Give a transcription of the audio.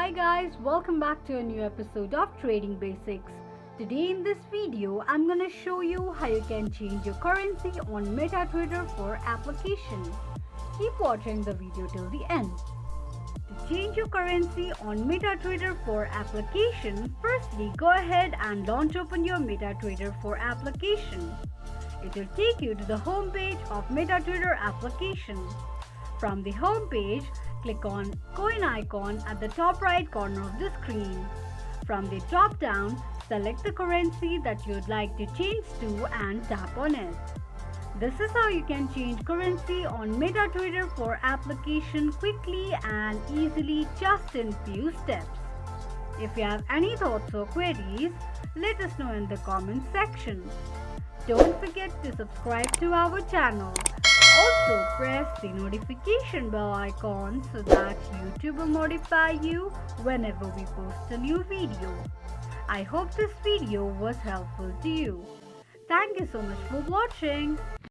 Hi guys, welcome back to a new episode of Trading Basics. Today in this video, I'm gonna show you how you can change your currency on MetaTrader 4 application. Keep watching the video till the end. To change your currency on MetaTrader 4 application, firstly go ahead and launch open your MetaTrader 4 application. It will take you to the home page of MetaTrader application. From the home page, click on coin icon at the top right corner of the screen. From the drop down, select the currency that you'd like to change to and tap on it. This is how you can change currency on MetaTrader 4 application quickly and easily just in few steps. If you have any thoughts or queries, let us know in the comments section. Don't forget to subscribe to our channel. Also press the notification bell icon so that YouTube will notify you whenever we post a new video. I hope this video was helpful to you. Thank you so much for watching.